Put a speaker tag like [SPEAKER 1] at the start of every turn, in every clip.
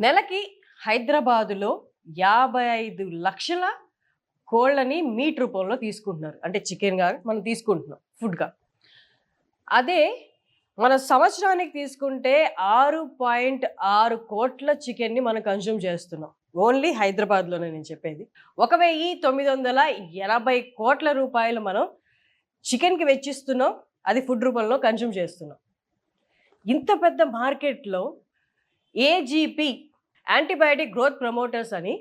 [SPEAKER 1] నెలకి హైదరాబాదులో 55 లక్షల కోళ్ళని మీట్ రూపంలో తీసుకుంటున్నారు. అంటే చికెన్‌గా మనం తీసుకుంటున్నాం ఫుడ్‌గా. అదే మన సంవత్సరానికి తీసుకుంటే 6.6 కోట్ల చికెన్‌ని మనం కన్జ్యూమ్ చేస్తున్నాం. ఓన్లీ హైదరాబాద్‌లోనే నేను చెప్పేది. 1980 కోట్ల రూపాయలు మనం చికెన్‌కి వెచ్చిస్తున్నాం. అది ఫుడ్ రూపంలో కన్జ్యూమ్ చేస్తున్నాం. ఇంత పెద్ద మార్కెట్‌లో ఏజీపీ యాంటీబయాటిక్ గ్రోత్ ప్రమోటర్స్ అని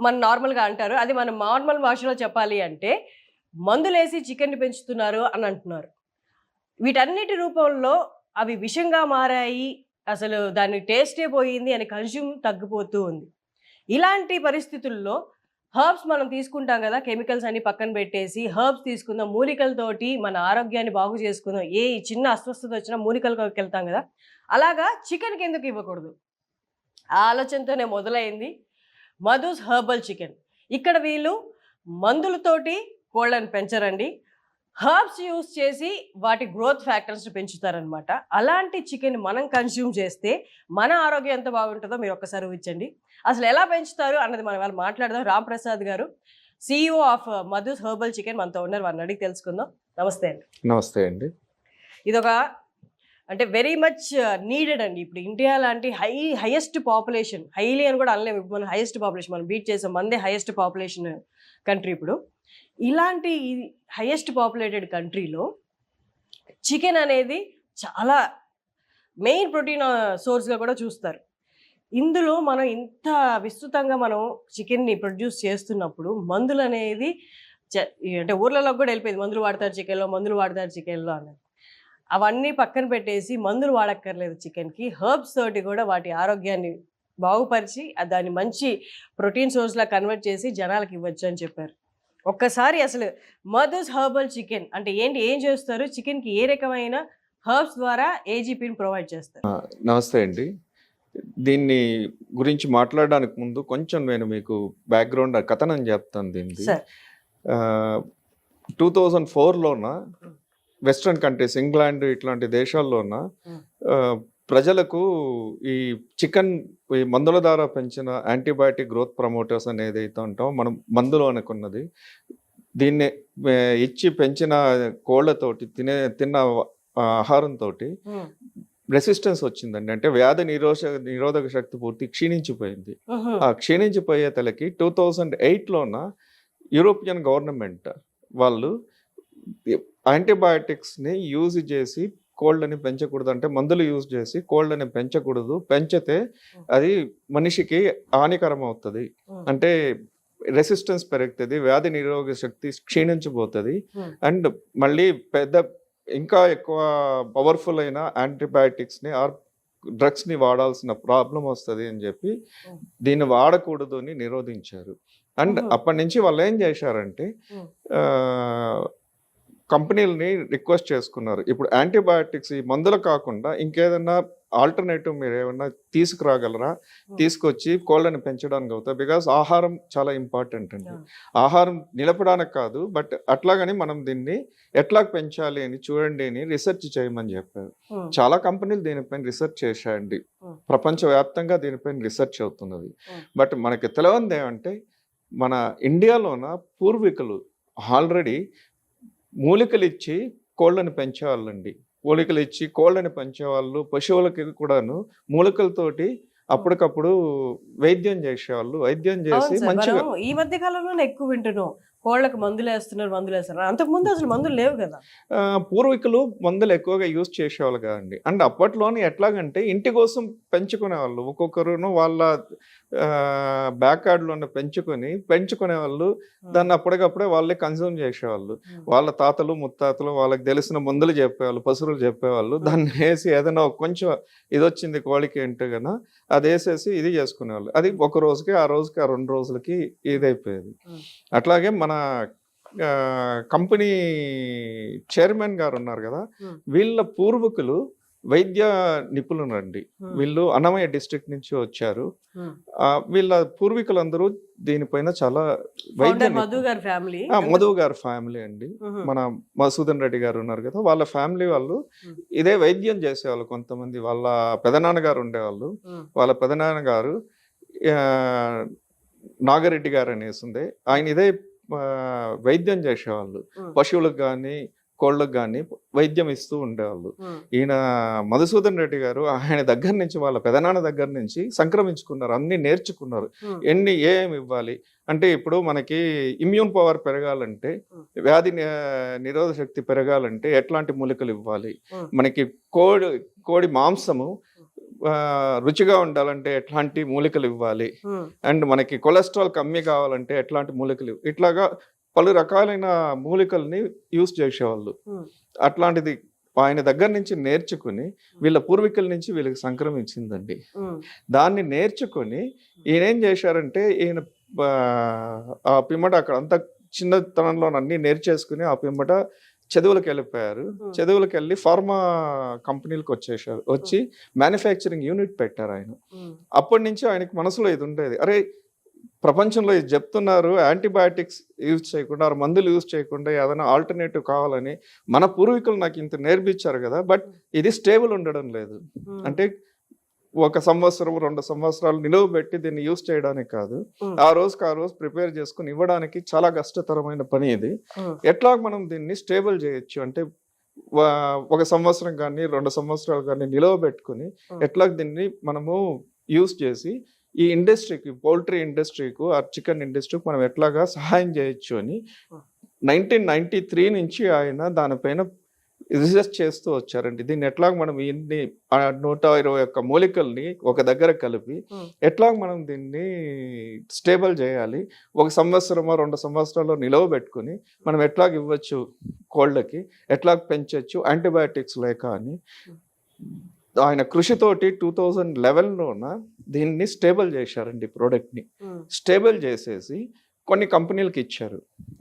[SPEAKER 1] మన నార్మల్గా అంటారు. అది మనం నార్మల్ భాషలో చెప్పాలి అంటే మందులేసి చికెన్ని పెంచుతున్నారు అని అంటున్నారు. వీటన్నిటి రూపంలో అవి విషంగా మారాయి, అసలు దాని టేస్టే పోయింది అని కన్జ్యూమ్ తగ్గిపోతూ ఉంది. ఇలాంటి పరిస్థితుల్లో హర్బ్స్ మనం తీసుకుంటాం కదా, కెమికల్స్ అన్ని పక్కన పెట్టేసి హర్బ్స్ తీసుకుందాం, మూలికలతోటి మన ఆరోగ్యాన్ని బాగు చేసుకుందాం, ఏ చిన్న అస్వస్థత వచ్చినా మూలికలకు వెళ్తాం కదా, అలాగా చికెన్కి ఎందుకు ఇవ్వకూడదు ఆ ఆలోచనతోనే మొదలైంది మధుస్ హెర్బల్ చికెన్. ఇక్కడ వీళ్ళు మందులతోటి కోళ్ళని పెంచరండి, హర్బ్స్ యూస్ చేసి వాటి గ్రోత్ ఫ్యాక్టర్స్ని పెంచుతారనమాట. అలాంటి చికెన్ మనం కన్స్యూమ్ చేస్తే మన ఆరోగ్యం ఎంత బాగుంటుందో మీరు ఒక్కసారి ఊహించండి. అసలు ఎలా పెంచుతారు అన్నది మనం వాళ్ళు మాట్లాడదాం. రామ్ ప్రసాద్ గారు, CEO of Madhu's herbal chicken మనతో ఉన్నారు. వారిని అడిగి తెలుసుకుందాం. నమస్తే అండి.
[SPEAKER 2] నమస్తే అండి.
[SPEAKER 1] ఇదొక అంటే వెరీ మచ్ నీడెడ్ అండి. ఇప్పుడు ఇండియా లాంటి హైయెస్ట్ పాపులేషన్, హైలీ అని కూడా అనలేము, ఇప్పుడు మనం హైయెస్ట్ పాపులేషన్ మనం బీట్ చేసాం, మందే హైయెస్ట్ పాపులేషన్ కంట్రీ. ఇప్పుడు ఇలాంటి హైయెస్ట్ పాపులేటెడ్ కంట్రీలో చికెన్ అనేది చాలా మెయిన్ ప్రోటీన్ సోర్స్గా కూడా చూస్తారు. ఇందులో మనం ఇంత విస్తృతంగా మనం చికెన్ని ప్రొడ్యూస్ చేస్తున్నప్పుడు మందులు అనేది అంటే ఊర్లలో కూడా వెళ్ళిపోయింది, మందులు వాడతారు చికెన్లో, మందులు వాడతారు చికెన్లో అన్నది. అవన్నీ పక్కన పెట్టేసి మందులు వాడక్కర్లేదు చికెన్కి, హర్బ్స్ తోటి కూడా వాటి ఆరోగ్యాన్ని బాగుపరిచి దాన్ని మంచి ప్రోటీన్ సోర్స్లా కన్వర్ట్ చేసి జనాలకు ఇవ్వచ్చు అని చెప్పారు. ఒక్కసారి అసలు మధుస్ హెర్బల్ చికెన్ అంటే ఏంటి, ఏం చేస్తారు, చికెన్కి ఏ రకమైన హర్బ్స్ ద్వారా ఏజీపీని ప్రొవైడ్ చేస్తారు?
[SPEAKER 2] నమస్తే అండి. దీన్ని గురించి మాట్లాడడానికి ముందు కొంచెం నేను మీకు బ్యాక్గ్రౌండ్ కథనం చెప్తాను. దీన్ని 2004లోన వెస్ట్రన్ కంట్రీస్, ఇంగ్లాండ్ ఇట్లాంటి దేశాల్లోన ప్రజలకు ఈ చికెన్ ఈ మందుల ద్వారా పెంచిన యాంటీబయాటిక్ గ్రోత్ ప్రమోటర్స్ అనేది అయితే ఉంటాం మనం మందులు అనుకున్నది, దీన్ని ఇచ్చి పెంచిన కోళ్లతోటి తిన్న ఆహారంతో రెసిస్టెన్స్ వచ్చిందండి. అంటే వ్యాధి నిరోధక శక్తి పూర్తి క్షీణించిపోయింది. ఆ క్షీణించిపోయే తలకి 2008లోన యూరోపియన్ గవర్నమెంట్ వాళ్ళు యాంటీబయాటిక్స్ని యూజ్ చేసి కోళ్ళని పెంచకూడదు, అంటే మందులు యూజ్ చేసి కోళ్ళని పెంచకూడదు, పెంచితే అది మనిషికి హానికరం అవుతుంది, అంటే రెసిస్టెన్స్ పెరుగుతుంది, వ్యాధి నిరోధక శక్తి క్షీణించిపోతుంది, అండ్ మళ్ళీ ఇంకా ఎక్కువ పవర్ఫుల్ అయిన యాంటీబయాటిక్స్ని ఆర్ డ్రగ్స్ని వాడాల్సిన ప్రాబ్లం వస్తుంది అని చెప్పి దీన్ని వాడకూడదు అని నిరోధించారు. అండ్ అప్పటి నుంచి వాళ్ళు ఏం చేశారంటే కంపెనీలని రిక్వెస్ట్ చేసుకున్నారు, ఇప్పుడు యాంటీబయాటిక్స్ ఈ మందులు కాకుండా ఇంకేదన్నా ఆల్టర్నేటివ్ మీరు ఏమన్నా తీసుకురాగలరా, తీసుకొచ్చి కోళ్ళని పెంచడానికి అవుతాయి, బికాస్ ఆహారం చాలా ఇంపార్టెంట్ అండి. ఆహారం నిలపడానికి కాదు, బట్ అట్లాగని మనం దీన్ని ఎట్లా పెంచాలి అని చూడండి అని రీసెర్చ్ చేయమని చెప్పారు. చాలా కంపెనీలు దీనిపైన రీసెర్చ్ చేశాయండి, ప్రపంచవ్యాప్తంగా దీనిపైన రీసెర్చ్ అవుతున్నది. బట్ మనకి తెలియంది ఏమంటే మన ఇండియాలోన పూర్వీకులు ఆల్రెడీ మూలికలు ఇచ్చి కోళ్ళని పెంచేవాళ్ళండి. మూలికలు ఇచ్చి కోళ్ళని పెంచేవాళ్ళు, పశువులకి కూడాను మూలికలతోటి అప్పటికప్పుడు వైద్యం చేసేవాళ్ళు. వైద్యం చేసి మంచిగా
[SPEAKER 1] ఈ మధ్య కాలంలో ఎక్కువ వింటున్నాం కోళ్ళకు మందులు వేస్తున్నారు. అంతకుముందు అసలు మందులు లేవు కదా.
[SPEAKER 2] పూర్వీకులు మందులు ఎక్కువగా యూజ్ చేసేవాళ్ళు కదండి. అండ్ అప్పట్లోనే ఎట్లాగంటే ఇంటి కోసం పెంచుకునేవాళ్ళు, ఒక్కొక్కరును వాళ్ళ బ్యాక్యార్డ్లోనే పెంచుకునే వాళ్ళు, దాన్ని అప్పటికప్పుడే వాళ్ళే కన్జ్యూమ్ చేసేవాళ్ళు. వాళ్ళ తాతలు ముత్తాతలు వాళ్ళకి తెలిసిన మందులు చెప్పేవాళ్ళు, పశువులు చెప్పేవాళ్ళు, దాన్ని వేసి ఏదైనా కొంచెం ఇది వచ్చింది కోళ్ళకి అంటే కన్నా అది వేసేసి ఇది చేసుకునేవాళ్ళు. అది ఒక రోజుకి ఆ 2 రోజులకి ఇదైపోయేది. అట్లాగే మన కంపెనీ చైర్మన్ గారు ఉన్నారు కదా, వీళ్ళ పూర్వీకులు వైద్య నిపుణులు అండి. వీళ్ళు అన్నమయ్య డిస్ట్రిక్ట్ నుంచి వచ్చారు. వీళ్ళ పూర్వీకులందరూ దీనిపైన చాలా
[SPEAKER 1] మధు గారి ఫ్యామిలీ
[SPEAKER 2] మధు గారి ఫ్యామిలీ అండి. మన మధుసూదన్ రెడ్డి గారు ఉన్నారు కదా, వాళ్ళ ఫ్యామిలీ వాళ్ళు ఇదే వైద్యం చేసేవాళ్ళు. కొంతమంది వాళ్ళ పెదనాన్నగారు ఉండేవాళ్ళు. వాళ్ళ పెదనాన్నగారు నాగరెడ్డి గారు అనేసి ఉంది, ఆయన ఇదే వైద్యం చేసేవాళ్ళు. పశువులకు కానీ కోళ్ళకు కానీ వైద్యం ఇస్తూ ఉండేవాళ్ళు. ఈయన మధుసూదన్ రెడ్డి గారు ఆయన దగ్గర నుంచి, వాళ్ళ పెదనాన్న దగ్గర నుంచి సంక్రమించుకున్నారు, అన్ని నేర్చుకున్నారు. ఏమి ఇవ్వాలి అంటే, ఇప్పుడు మనకి ఇమ్యూన్ పవర్ పెరగాలంటే, వ్యాధి నిరోధక శక్తి పెరగాలంటే ఎట్లాంటి మూలికలు ఇవ్వాలి, మనకి కోడి మాంసము రుచిగా ఉండాలంటే ఎట్లాంటి మూలికలు ఇవ్వాలి, అండ్ మనకి కొలెస్ట్రాల్ కమ్మి కావాలంటే ఎట్లాంటి మూలికలు, ఇట్లాగా పలు రకాలైన మూలికల్ని యూస్ చేసేవాళ్ళు. అట్లాంటిది ఆయన దగ్గర నుంచి నేర్చుకుని వీళ్ళ పూర్వీకుల నుంచి వీళ్ళకి సంక్రమించిందండి. దాన్ని నేర్చుకుని ఈయన ఏం చేశారంటే, ఈయన ఆ పిమ్మట అక్కడ అంత చిన్నతనంలో అన్ని నేర్చేసుకుని ఆ పిమ్మట చదువులకు వెళ్ళిపోయారు. చదువులకు వెళ్ళి ఫార్మా కంపెనీలకు వచ్చి మ్యానుఫ్యాక్చరింగ్ యూనిట్ పెట్టారు ఆయన. అప్పటి నుంచి ఆయనకి మనసులో ఇది ఉండేది, అరే ప్రపంచంలో ఇది చెప్తున్నారు, యాంటీబయాటిక్స్ యూజ్ చేయకుండా, మందులు యూజ్ చేయకుండా ఏదైనా ఆల్టర్నేటివ్ కావాలని మన పూర్వీకులు నాకు ఇంత నేర్పించారు కదా, బట్ ఇది స్టేబుల్ ఉండడం లేదు. అంటే 1 సంవత్సరం 2 సంవత్సరాలు నిలువ పెట్టి దీన్ని యూజ్ చేయడానికి కాదు, ఆ రోజు ప్రిపేర్ చేసుకుని ఇవ్వడానికి చాలా కష్టతరమైన పని ఇది. ఎట్లా మనం దీన్ని స్టేబుల్ చేయొచ్చు అంటే, 1 సంవత్సరం కానీ 2 సంవత్సరాలు కానీ నిలువ పెట్టుకుని ఎట్లా దీన్ని మనము యూజ్ చేసి ఈ ఇండస్ట్రీకి, పౌల్ట్రీ ఇండస్ట్రీకు, ఆ చికెన్ ఇండస్ట్రీకి మనం ఎట్లాగా సహాయం చేయొచ్చు అని 1993 నుంచి ఆయన దానిపైన రీసెర్చ్ చేస్తూ వచ్చారండి. దీన్ని ఎట్లా మనం ఇన్ని 121 మూలికల్ని ఒక దగ్గర కలిపి ఎట్లా మనం దీన్ని స్టేబుల్ చేయాలి, 1 సంవత్సరమో 2 సంవత్సరాల్లో నిలవ పెట్టుకుని మనం ఎట్లాగ ఇవ్వచ్చు కోళ్ళకి, ఎట్లా పెంచవచ్చు యాంటీబయాటిక్స్ లేక అని ఆయన కృషితోటి 2011లోన దీన్ని స్టేబుల్ చేశారండి. ప్రోడక్ట్ని స్టేబుల్ చేసేసి కొన్ని కంపెనీలకు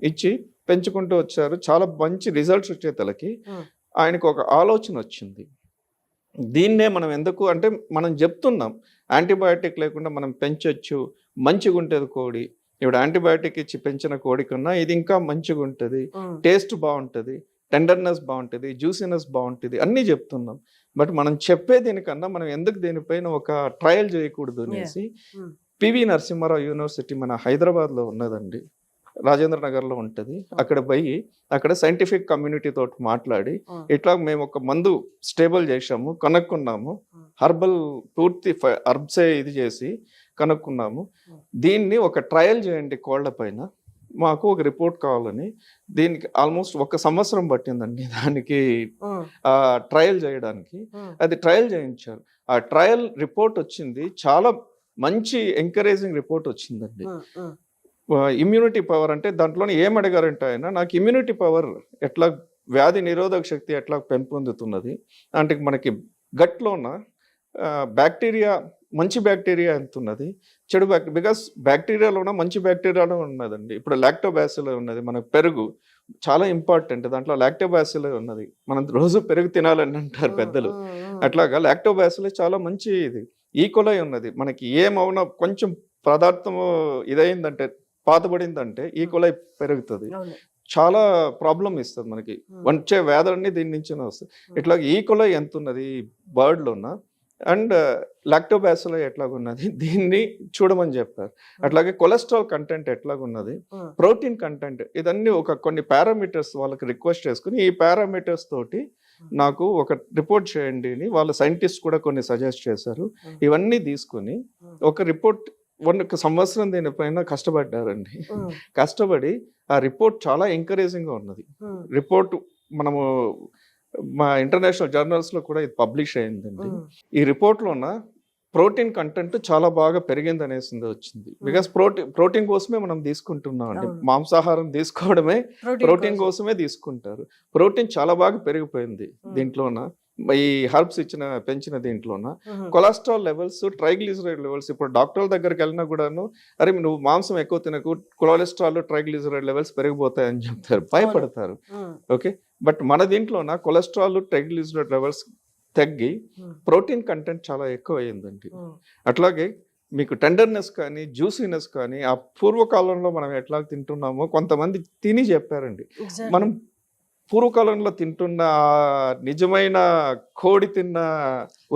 [SPEAKER 2] ఇచ్చి పెంచుకుంటూ వచ్చారు. చాలా మంచి రిజల్ట్స్ వచ్చేతలకి ఆయనకు ఒక ఆలోచన వచ్చింది, దీన్నే మనం ఎందుకు అంటే, మనం చెప్తున్నాం యాంటీబయాటిక్ లేకుండా మనం పెంచొచ్చు, మంచిగా ఉంటుంది కోడి, ఇప్పుడు యాంటీబయాటిక్ ఇచ్చి పెంచిన కోడి కన్నా ఇది ఇంకా మంచిగా ఉంటుంది, టేస్ట్ బాగుంటుంది, టెండర్నెస్ బాగుంటుంది, జ్యూసినెస్ బాగుంటుంది అన్నీ చెప్తున్నాం. బట్ మనం చెప్పే దీనికన్నా మనం ఎందుకు దీనిపైన ఒక ట్రయల్ చేయకూడదు అనేసి పివి నరసింహారావు యూనివర్సిటీ మన హైదరాబాద్లో ఉన్నదండి, రాజేంద్ర నగర్లో ఉంటుంది. అక్కడ పోయి అక్కడ సైంటిఫిక్ కమ్యూనిటీ తోటి మాట్లాడి ఇట్లా మేము ఒక మందు స్టేబుల్ చేసాము, కనుక్కున్నాము, హర్బల్ పూర్తి హర్బ్సే ఇది చేసి కనుక్కున్నాము, దీన్ని ఒక ట్రయల్ చేయండి కోళ్ల పైన, మాకు ఒక రిపోర్ట్ కావాలని. దీనికి ఆల్మోస్ట్ 1 సంవత్సరం పట్టిందండి దానికి ట్రయల్ చేయడానికి. అది ట్రయల్ చేయించారు. ఆ ట్రయల్ రిపోర్ట్ వచ్చింది, చాలా మంచి ఎంకరేజింగ్ రిపోర్ట్ వచ్చిందండి. ఇమ్యూనిటీ పవర్ అంటే దాంట్లోనే ఏం అడిగారంటే ఆయన, నాకు ఇమ్యూనిటీ పవర్ ఎట్లా, వ్యాధి నిరోధక శక్తి ఎట్లా పెంపొందుతున్నది అంటే, మనకి గట్లోన బ్యాక్టీరియా, మంచి బ్యాక్టీరియా ఎంత ఉన్నది, చెడు బ్యాక్టీరియా, బికాస్ బ్యాక్టీరియాలోన మంచి బ్యాక్టీరియాలో ఉన్నదండి. ఇప్పుడు లాక్టోబాసిల్లే ఉన్నది, మనకు పెరుగు చాలా ఇంపార్టెంట్, దాంట్లో లాక్టోబాసిల్లే ఉన్నది, మనం రోజు పెరుగు తినాలని అంటారు పెద్దలు. అట్లాగా లాక్టోబాసిల్లే చాలా మంచి ఇది. ఈకోలై ఉన్నది, మనకి ఏమవునా కొంచెం పదార్థము ఇదైందంటే, పాతబడిందంటే ఈకోలై పెరుగుతుంది, చాలా ప్రాబ్లం ఇస్తుంది మనకి, వచ్చే వ్యాధులన్నీ దీని నుంచినే వస్తాయి. ఇట్లా ఈకోలై ఎంత ఉన్నది బర్డ్లోన, అండ్ లాక్టోబాసిల్లే ఎట్లాగున్నది దీన్ని చూడమని చెప్పారు. అట్లాగే కొలెస్ట్రాల్ కంటెంట్ ఎట్లాగున్నది, ప్రోటీన్ కంటెంట్, ఇదన్నీ కొన్ని పారామీటర్స్ వాళ్ళకి రిక్వెస్ట్ చేసుకుని, ఈ పారామీటర్స్ తోటి నాకు ఒక రిపోర్ట్ చేయండి అని వాళ్ళ సైంటిస్ట్ కూడా కొన్ని సజెస్ట్ చేశారు. ఇవన్నీ తీసుకుని ఒక రిపోర్ట్ 1 సంవత్సరం దీనిపైన కష్టపడ్డారండి. కష్టపడి ఆ రిపోర్ట్ చాలా ఎంకరేజింగ్గా ఉన్నది. రిపోర్ట్ మనము మా ఇంటర్నేషనల్ జర్నల్స్లో కూడా ఇది పబ్లిష్ అయిందండి. ఈ రిపోర్ట్లోన ప్రోటీన్ కంటెంట్ చాలా బాగా పెరిగింది అనేసి వచ్చింది. బికాస్ ప్రోటీన్ కోసమే మనం తీసుకుంటున్నాం అండి, మాంసాహారం తీసుకోవడమే ప్రోటీన్ కోసమే తీసుకుంటారు. ప్రోటీన్ చాలా బాగా పెరిగిపోయింది దీంట్లోన, ఈ హర్బ్స్ పెంచిన దీంట్లోన. కొలెస్ట్రాల్ లెవెల్స్, ట్రైగ్లిజరైడ్ లెవెల్స్, ఇప్పుడు డాక్టర్ల దగ్గరికి వెళ్ళినా కూడాను, అరే నువ్వు మాంసం ఎక్కువ తినకు, కొలెస్ట్రాల్ ట్రైగ్లిజరైడ్ లెవెల్స్ పెరిగిపోతాయని చెప్తారు, భయపడతారు. ఓకే, బట్ మన దీంట్లోన కొలెస్ట్రాల్ ట్రైగ్లిజరైడ్ లెవెల్స్ తగ్గి ప్రోటీన్ కంటెంట్ చాలా ఎక్కువ అయ్యిందండి. అట్లాగే మీకు టెండర్నెస్ కానీ జ్యూసీనెస్ కానీ ఆ పూర్వకాలంలో మనం ఎట్లా తింటున్నామో కొంతమంది తిని చెప్పారండి. మనం పూర్వకాలంలో తింటున్న నిజమైన కోడి తిన్న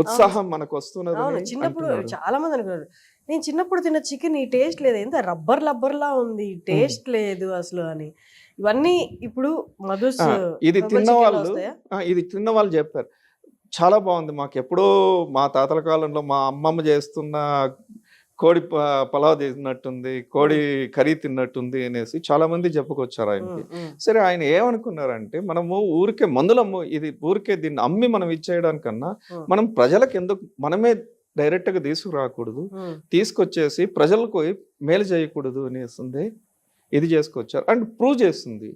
[SPEAKER 2] ఉత్సాహం మనకు వస్తున్నది.
[SPEAKER 1] చిన్నప్పుడు చాలా మంది అనుకున్నారు, నేను చిన్నప్పుడు తిన్న చికెన్ ఈ టేస్ట్ లేదు, ఎంత రబ్బర్ లా ఉంది, టేస్ట్ లేదు అసలు అని. ఇవన్నీ ఇప్పుడు మధుస్
[SPEAKER 2] ఇది తిన్న వాళ్ళు చెప్పారు చాలా బాగుంది, మాకు ఎప్పుడో మా తాతల కాలంలో మా అమ్మమ్మ చేస్తున్న కోడి పలావ్ తిన్నట్టుంది, కోడి కర్రీ తిన్నట్టుంది అనేసి చాలా మంది చెప్పుకొచ్చారు ఆయనకి. సరే ఆయన ఏమనుకున్నారంటే, మనము ఊరికే మందులమ్ము ఇది ఊరికే దీన్ని అమ్మి మనం ఇచ్చేయడానికన్నా మనం ప్రజలకు ఎందుకు మనమే డైరెక్ట్ గా తీసుకురాకూడదు, తీసుకొచ్చేసి ప్రజలకు మేలు చేయకూడదు అనేసింది ఇది చేసుకొచ్చారు. అండ్ ప్రూవ్ చేస్తుంది,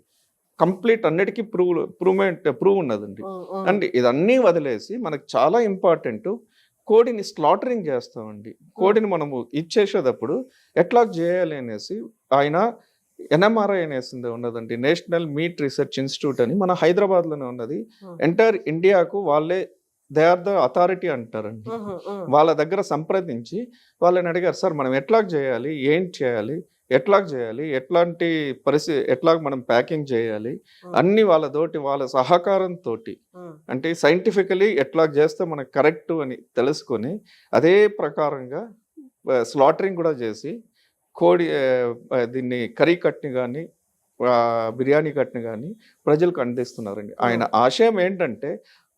[SPEAKER 2] కంప్లీట్ అన్నిటికీ ప్రూవ్ ఉన్నదండి. అండ్ ఇదన్నీ వదిలేసి మనకు చాలా ఇంపార్టెంట్, కోడిని స్లాటరింగ్ చేస్తామండి. కోడిని మనము ఇచ్చేసేటప్పుడు ఎట్లా చేయాలి అనేసి ఆయన NMRI అనేసి ఉన్నదండి, నేషనల్ మీట్ రీసెర్చ్ ఇన్స్టిట్యూట్ అని మన హైదరాబాద్లోనే ఉన్నది. ఎంటైర్ ఇండియాకు వాళ్ళే దే ఆర్ ద అథారిటీ అంటారండి. వాళ్ళ దగ్గర సంప్రదించి వాళ్ళని అడిగారు, సార్ మనం ఎట్లా చేయాలి, ఏం చేయాలి, ఎట్లాంటి పరిస్థితి, ఎట్లా మనం ప్యాకింగ్ చేయాలి అన్ని వాళ్ళ సహకారంతో, అంటే సైంటిఫికలీ ఎట్లా చేస్తే మనకు కరెక్ట్ అని తెలుసుకొని అదే ప్రకారంగా స్లాటరింగ్ కూడా చేసి కోడి దీన్ని కర్రీ కట్ని కానీ బిర్యానీ కట్ని కానీ ప్రజలకు అందిస్తున్నారండి. ఆయన ఆశయం ఏంటంటే,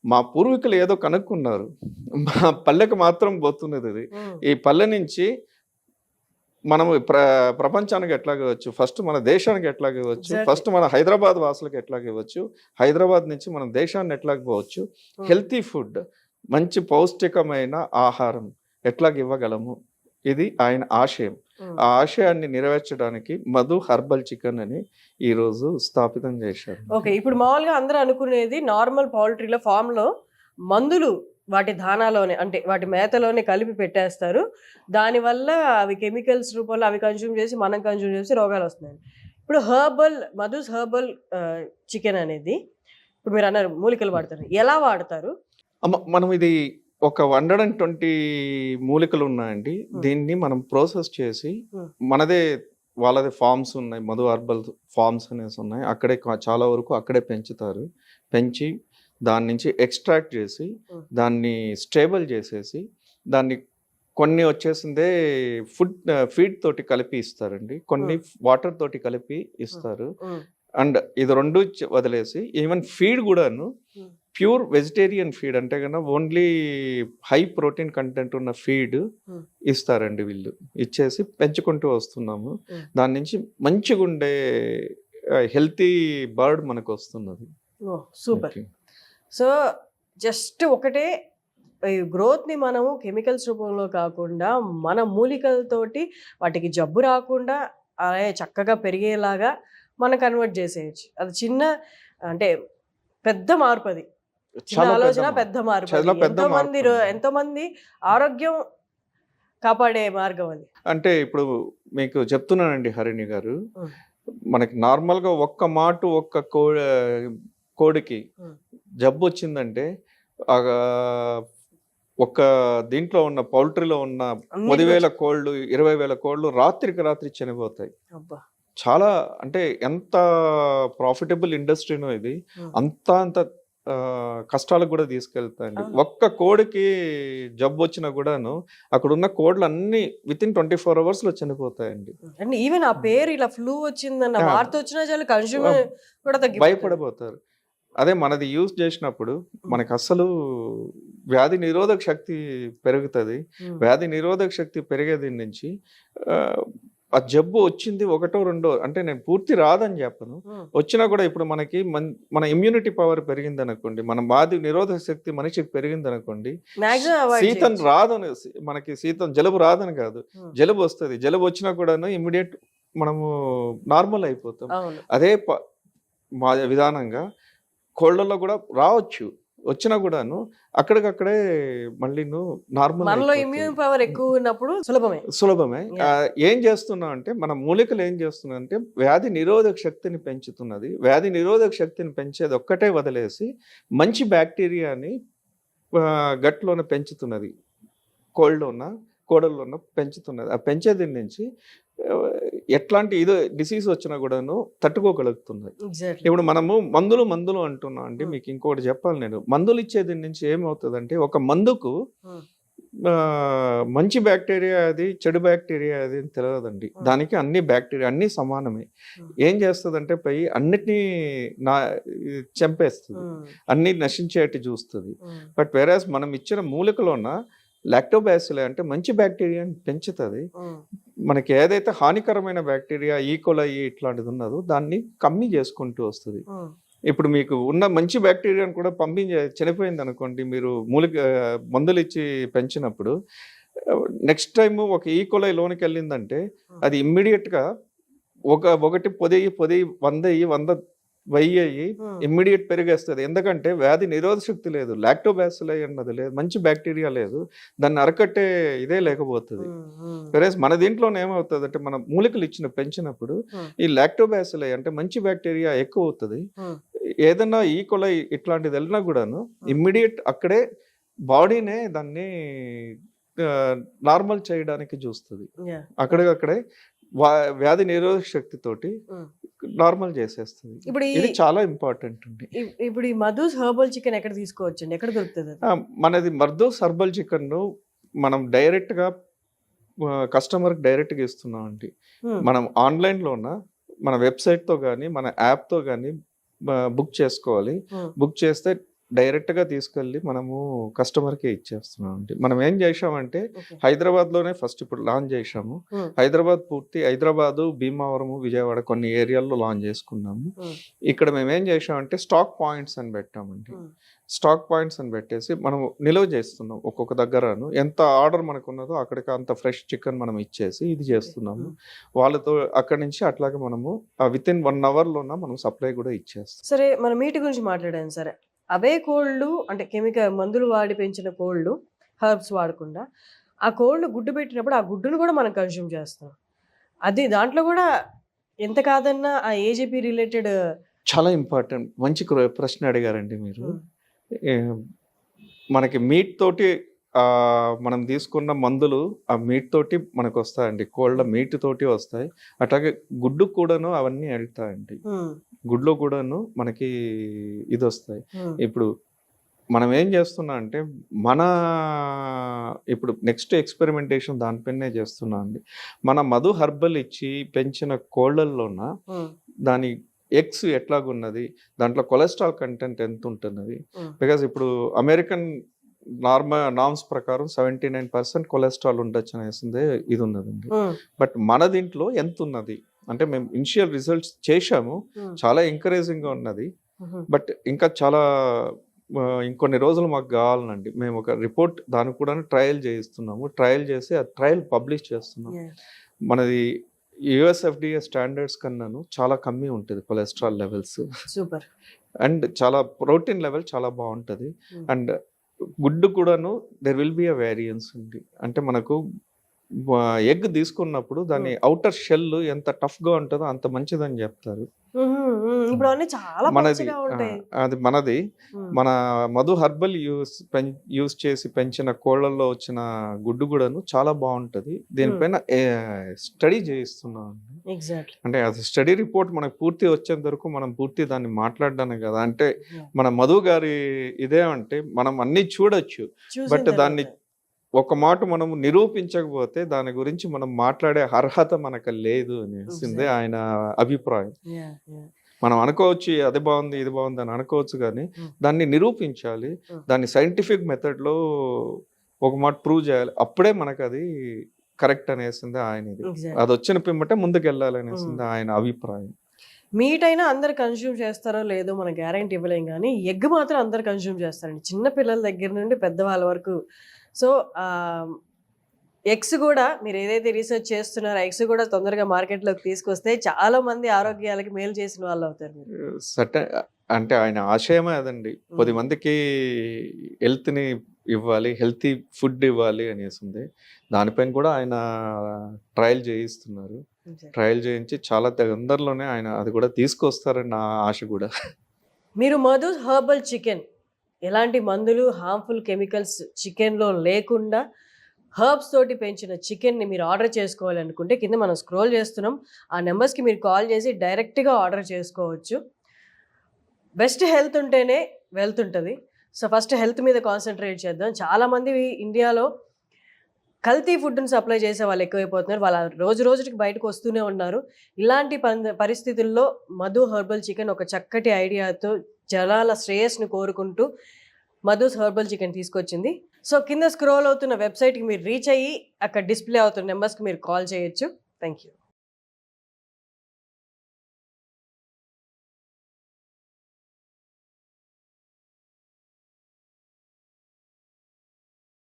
[SPEAKER 2] మా పూర్వీకులు ఏదో కనుక్కున్నారు, మా పల్లెకు మాత్రం పోతున్నది ఇది, ఈ పల్లె నుంచి మనము ప్రపంచానికి ఎట్లాగ ఇవ్వచ్చు, ఫస్ట్ మన దేశానికి ఎట్లాగ ఇవ్వచ్చు, ఫస్ట్ మన హైదరాబాద్ వాసులకు ఎట్లాగ ఇవ్వచ్చు, హైదరాబాద్ నుంచి మనం దేశాన్ని ఎట్లాగ పోవచ్చు, హెల్తీ ఫుడ్ మంచి పౌష్టికమైన ఆహారం ఎట్లాగ ఇవ్వగలము, ఇది ఆయన ఆశయం. ఆ ఆశయాన్ని నెరవేర్చడానికి మధు హెర్బల్ చికెన్ అని ఈ రోజు స్థాపితం చేశారు.
[SPEAKER 1] ఓకే, ఇప్పుడు మామూలుగా అందరూ అనుకునేది నార్మల్ పౌల్ట్రీలో ఫామ్ లో మందులు వాటి దానాలోనే, అంటే వాటి మేతలోనే కలిపి పెట్టేస్తారు, దానివల్ల అవి కెమికల్స్ రూపంలో అవి కన్జ్యూమ్ చేసి మనం కన్జ్యూమ్ చేసి రోగాలు వస్తున్నాయి. ఇప్పుడు మధుస్ హెర్బల్ చికెన్ అనేది ఇప్పుడు మీరు అన్నారు మూలికలు వాడతారు, ఎలా వాడతారు?
[SPEAKER 2] మనం ఇది ఒక 120 మూలికలు ఉన్నాయండి. దీన్ని మనం ప్రాసెస్ చేసి మనదే వాళ్ళదే ఫార్మ్స్ ఉన్నాయి, మధు హెర్బల్ ఫార్మ్స్ అనేసి ఉన్నాయి, అక్కడే చాలా వరకు అక్కడే పెంచుతారు. పెంచి దాని నుంచి ఎక్స్ట్రాక్ట్ చేసి దాన్ని స్టేబుల్ చేసేసి దాన్ని కొన్ని వచ్చేసిందే ఫీడ్ తోటి కలిపి ఇస్తారండి, కొన్ని వాటర్ తోటి కలిపి ఇస్తారు. అండ్ ఇది రెండు వదిలేసి ఈవెన్ ఫీడ్ కూడాను ప్యూర్ వెజిటేరియన్ ఫీడ్, అంటే కన్నా ఓన్లీ హై ప్రోటీన్ కంటెంట్ ఉన్న ఫీడ్ ఇస్తారండి వీళ్ళు. ఇచ్చేసి పెంచుకుంటూ వస్తున్నాము, దాని నుంచి మంచిగా ఉండే హెల్తీ బర్డ్ మనకు వస్తున్నది.
[SPEAKER 1] సూపర్. సో జస్ట్ ఒకటే, గ్రోత్ని మనము కెమికల్స్ రూపంలో కాకుండా మన మూలికలతోటి వాటికి జబ్బు రాకుండా అలాగే చక్కగా పెరిగేలాగా మనం కన్వర్ట్ చేసేయచ్చు. అది చిన్న, అంటే పెద్ద మార్పు, అది చిన్న ఆలోచన పెద్ద మార్పు, ఎంతో మంది ఆరోగ్యం కాపాడే మార్గం అది.
[SPEAKER 2] అంటే ఇప్పుడు మీకు చెప్తున్నానండి హరిణి గారు, మనకి నార్మల్గా ఒక్క కోడికి జబ్బు వచ్చిందంటే ఒక్క దీంట్లో ఉన్న పౌల్ట్రీలో ఉన్న 10,000 కోళ్ళు 20,000 కోళ్ళు రాత్రికి రాత్రి చనిపోతాయి. చాలా, అంటే ఎంత ప్రాఫిటబుల్ ఇండస్ట్రీనో ఇది, అంత కష్టాలకు కూడా తీసుకెళ్తాయండి. ఒక్క కోడికి జబ్బు వచ్చినా కూడాను అక్కడ ఉన్న కోడ్లు అన్ని వితిన్ 24 hours లో చనిపోతాయండి.
[SPEAKER 1] అంటే ఈవెన్ ఆ పేరు ఇలా ఫ్లూ వచ్చిందన్న వార్త వచ్చినా చాలా కన్స్యూమర్ కూడా
[SPEAKER 2] భయపడిపోతారు. అదే మనది యూజ్ చేసినప్పుడు మనకు అసలు వ్యాధి నిరోధక శక్తి పెరుగుతుంది. వ్యాధి నిరోధక శక్తి పెరిగే దీని నుంచి ఆ జబ్బు వచ్చింది ఒకటో రెండో, అంటే నేను పూర్తి రాదని చెప్పను, వచ్చినా కూడా ఇప్పుడు మనకి మన ఇమ్యూనిటీ పవర్ పెరిగింది అనుకోండి, మన వ్యాధి నిరోధక శక్తి మనిషికి పెరిగింది అనుకోండి, శీతం రాదని, మనకి శీతం జలుబు రాదని కాదు, జలుబు వస్తుంది. జలుబు వచ్చినా కూడా ఇమ్మీడియట్ మనము నార్మల్ అయిపోతాం. అదే విధానంగా కోళ్ళల్లో కూడా రావచ్చు, వచ్చినా కూడాను అక్కడికక్కడే మళ్ళీ నార్మల్.
[SPEAKER 1] ఇమ్యూన్ పవర్ ఎక్కువ ఉన్నప్పుడు
[SPEAKER 2] సులభమే. ఏం చేస్తున్నాం అంటే, మన మూలికలు ఏం చేస్తున్నాం అంటే వ్యాధి నిరోధక శక్తిని పెంచుతున్నది. వ్యాధి నిరోధక శక్తిని పెంచేది ఒక్కటే వదిలేసి మంచి బ్యాక్టీరియాని గట్లోన పెంచుతున్నది, కోడల్లోన పెంచుతున్నది. ఆ పెంచే దీని నుంచి ఆ, ఎట్లాంటి ఇదో డిసీజ్ వచ్చినా కూడాను తట్టుకోగలుగుతున్నది.
[SPEAKER 1] ఎగ్జాక్ట్లీ.
[SPEAKER 2] ఇప్పుడు మనము మందులు అంటున్నాం అండి. మీకు ఇంకోటి చెప్పాలి నేను, మందులు ఇచ్చే దీని నుంచి ఏమవుతుందంటే, ఒక మందుకు మంచి బ్యాక్టీరియా అది, చెడు బ్యాక్టీరియా అది అని తెలియదండి. దానికి అన్ని బ్యాక్టీరియా అన్ని సమానమే. ఏం చేస్తుందంటే పై అన్నిటినీ నా చంపేస్తుంది, అన్ని నశించేటి చూస్తుంది. బట్ వేరాస్ మనం ఇచ్చిన మూలికలోన లాక్టోబాసిల్లే అంటే మంచి బ్యాక్టీరియాని పెంచుతుంది. మనకి ఏదైతే హానికరమైన బ్యాక్టీరియా ఈకోలై ఇట్లాంటిది ఉన్నదో దాన్ని కమ్మి చేసుకుంటూ వస్తుంది. ఇప్పుడు మీకు ఉన్న మంచి బ్యాక్టీరియాని కూడా చనిపోయింది అనుకోండి, మీరు మందులు ఇచ్చి పెంచినప్పుడు నెక్స్ట్ టైం ఒక ఈకోలై లోనికి వెళ్ళిందంటే అది ఇమ్మీడియట్గా ఒకటి పొదిగి 100 1000 ఇమ్మీడియట్ పెరిగేస్తుంది. ఎందుకంటే వ్యాధి నిరోధక శక్తి లేదు, లాక్టోబాసిల్లై అన్నది లేదు, మంచి బ్యాక్టీరియా లేదు, దాన్ని అరకట్టే ఇదే లేకపోతుంది. వెరేస్ మన దీంట్లోనే ఏమవుతుంది అంటే, మన మూలికలు పెంచినప్పుడు ఈ లాక్టోబాసిల్లై అంటే మంచి బ్యాక్టీరియా ఎక్కువ అవుతుంది. ఏదన్నా ఈకోలై ఇట్లాంటిది వెళ్ళినా కూడాను ఇమ్మీడియట్ అక్కడే బాడీనే దాన్ని నార్మల్ చేయడానికి చూస్తుంది. అక్కడే వ్యాధి నిరోధక శక్తితోటి నార్మల్ చేసేస్తుంది. ఇది చాలా ఇంపార్టెంట్ అండి.
[SPEAKER 1] ఇప్పుడు ఈ మధుస్ హెర్బల్ చికెన్ ఎక్కడ తీసుకోవచ్చు అండి, ఎక్కడ దొరుకుతుంది?
[SPEAKER 2] మనది మధుస్ హెర్బల్ చికెన్ మనం డైరెక్ట్ గా కస్టమర్ డైరెక్ట్ గా ఇస్తున్నాం అండి. మనం ఆన్లైన్ లోన మన వెబ్సైట్ తో గానీ మన యాప్ తో గానీ బుక్ చేసుకోవాలి. బుక్ చేస్తే డైరెక్ట్ గా తీసుకెళ్ళి మనము కస్టమర్ కి ఇచ్చేస్తున్నాం అండి. మనం ఏం చేసామంటే హైదరాబాద్ లోనే ఫస్ట్ ఇప్పుడు లాంచ్ చేసాము. హైదరాబాద్ పూర్తి, హైదరాబాదు, భీమవరము, విజయవాడ కొన్ని ఏరియాల్లో లాంచ్ చేసుకున్నాము. ఇక్కడ మేము ఏం చేసామంటే స్టాక్ పాయింట్స్ అని పెట్టామండి. స్టాక్ పాయింట్స్ అని పెట్టేసి మనము నిల్వ చేస్తున్నాం. ఒక్కొక్క దగ్గరను ఎంత ఆర్డర్ మనకు ఉన్నదో అక్కడికి అంత ఫ్రెష్ చికెన్ మనం ఇచ్చేసి ఇది చేస్తున్నాము. వాళ్ళతో అక్కడి నుంచి అట్లాగే మనము విత్ ఇన్ 1 hour లోన మనం సప్లై కూడా ఇచ్చేస్తాం.
[SPEAKER 1] సరే, మన మీట్ గురించి మాట్లాడాను. సరే, అవే కోళ్ళు అంటే కెమికల్ మందులు వాడి పెంచిన కోళ్ళు, హర్బ్స్ వాడకుండా ఆ కోళ్ళు గుడ్డు పెట్టినప్పుడు ఆ గుడ్డును కూడా మనం కన్జ్యూమ్ చేస్తాం. అది దాంట్లో కూడా ఎంత కాదన్నా ఆ ఏజీపీ రిలేటెడ్
[SPEAKER 2] చాలా ఇంపార్టెంట్. మంచి ప్రశ్న అడిగారండి మీరు. మనకి మీట్ తోటి మనం తీసుకున్న మందులు ఆ మీట్ తోటి మనకు వస్తాయండి, కోళ్ళ మీట్ తోటి వస్తాయి. అట్లాగే గుడ్డు కూడాను అవన్నీ వెళ్తాయండి. గుడ్లో కూడాను మనకి ఇది వస్తాయి. ఇప్పుడు మనం ఏం చేస్తున్నా అంటే ఇప్పుడు నెక్స్ట్ ఎక్స్పెరిమెంటేషన్ దానిపైనే చేస్తున్నా అండి. మన మధు హెర్బల్ ఇచ్చి పెంచిన కోళ్ళల్లోన దాని ఎగ్స్ ఎట్లాగున్నది, దాంట్లో కొలెస్ట్రాల్ కంటెంట్ ఎంత ఉంటున్నది. బికాజ్ ఇప్పుడు అమెరికన్ నార్మ్స్ ప్రకారం 79% కొలెస్ట్రాల్ ఉండొచ్చు అనేసిందే ఇది ఉన్నదండి. బట్ మన దీంట్లో ఎంత ఉన్నది అంటే, మేము ఇనిషియల్ రిజల్ట్స్ చేశాము, చాలా ఎంకరేజింగ్ గా ఉన్నది. బట్ ఇంకా చాలా ఇంకొన్ని రోజులు మాకు కావాలనండి. మేము ఒక రిపోర్ట్ దానికి కూడా ట్రయల్ చేయిస్తున్నాము. ట్రయల్ చేసి ఆ ట్రయల్ పబ్లిష్ చేస్తున్నాం. మనది యుఎస్ఎఫ్డిఏ స్టాండర్డ్స్ కన్నాను చాలా కమ్మీ ఉంటుంది కొలెస్ట్రాల్ లెవెల్స్.
[SPEAKER 1] సూపర్.
[SPEAKER 2] అండ్ చాలా ప్రోటీన్ లెవెల్ చాలా బాగుంటుంది. అండ్ గుడ్డు కూడాను there will be a variance ఉంది. అంటే మనకు ఎగ్ తీసుకున్నప్పుడు దాని అవుటర్ షెల్ ఎంత టఫ్ గా ఉంటుందో అంత మంచిదని చెప్తారు. మనది మన మధు హెర్బల్ యూస్ చేసి పెంచిన కోళ్ళల్లో వచ్చిన గుడ్డు కూడాను చాలా బాగుంటది. దీనిపైన స్టడీ చేయిస్తున్నాం. అంటే అది స్టడీ రిపోర్ట్ మనకు పూర్తి వచ్చేంత వరకు మనం పూర్తి దాన్ని మాట్లాడడానికి కదా. అంటే మన మధు గారి ఇదే అంటే మనం అన్ని చూడొచ్చు, బట్ దాన్ని ఒక మాట మనం నిరూపించకపోతే దాని గురించి మనం మాట్లాడే అర్హత మనకు లేదు అనేసిందే ఆయన అభిప్రాయం. మనం అనుకోవచ్చు అది బాగుంది ఇది బాగుంది అని అనుకోవచ్చు, కానీ దాన్ని నిరూపించాలి. దాన్ని సైంటిఫిక్ మెథడ్ లో ఒక మాట ప్రూవ్ చేయాలి. అప్పుడే మనకు అది కరెక్ట్ అనేసింది ఆయన. అది వచ్చిన పిమ్మటే ముందుకు వెళ్ళాలి అనేసింది ఆయన అభిప్రాయం.
[SPEAKER 1] మీట్ అయినా అందరు కన్జ్యూమ్ చేస్తారో లేదో మన గ్యారంటీ ఇవ్వలేం, కానీ ఎగ్ మాత్రం అందరు కన్జ్యూమ్ చేస్తారండి, చిన్న పిల్లల దగ్గర నుండి పెద్దవాళ్ళ వరకు. సో ఎగ్స్ కూడా మీరు ఏదైతే రీసెర్చ్ చేస్తున్నారో ఎగ్స్ కూడా తొందరగా మార్కెట్లోకి తీసుకొస్తే చాలా మంది ఆరోగ్యాలకి మేలు చేసిన వాళ్ళు అవుతారు.
[SPEAKER 2] అంటే ఆయన ఆశయమే అదండి, 10 మందికి హెల్త్ని ఇవ్వాలి, హెల్తీ ఫుడ్ ఇవ్వాలి అనేసి ఉంది. దానిపైన కూడా ఆయన ట్రయల్ చేయిస్తున్నారు. ట్రయల్ చేయించి చాలా తొందరలోనే ఆయన అది కూడా తీసుకొస్తారని నా ఆశ కూడా.
[SPEAKER 1] మీరు మధు హెర్బల్ చికెన్ ఎలాంటి మందులు హార్మ్ఫుల్ కెమికల్స్ చికెన్లో లేకుండా హర్బ్స్ తోటి పెంచిన చికెన్ని మీరు ఆర్డర్ చేసుకోవాలనుకుంటే కింద మనం స్క్రోల్ చేస్తున్నాం, ఆ నెంబర్స్కి మీరు కాల్ చేసి డైరెక్ట్గా ఆర్డర్ చేసుకోవచ్చు. బెస్ట్ హెల్త్ ఉంటేనే వెల్త్ ఉంటుంది. సో ఫస్ట్ హెల్త్ మీద కాన్సన్ట్రేట్ చేద్దాం. చాలామంది ఇండియాలో కల్తీ ఫుడ్ని సప్లై చేసే వాళ్ళు ఎక్కువైపోతున్నారు. వాళ్ళ రోజు రోజుకి బయటకు వస్తూనే ఉన్నారు. ఇలాంటి పరిస్థితుల్లో మధు హెర్బల్ చికెన్ ఒక చక్కటి ఐడియాతో జనాల శ్రేయస్ను కోరుకుంటూ మధుస్ హెర్బల్ చికెన్ తీసుకొచ్చింది. సో కింద స్క్రోల్ అవుతున్న వెబ్సైట్కి మీరు రీచ్ అయ్యి అక్కడ డిస్ప్లే అవుతున్న నెంబర్స్కి మీరు కాల్ చేయొచ్చు. Thank you.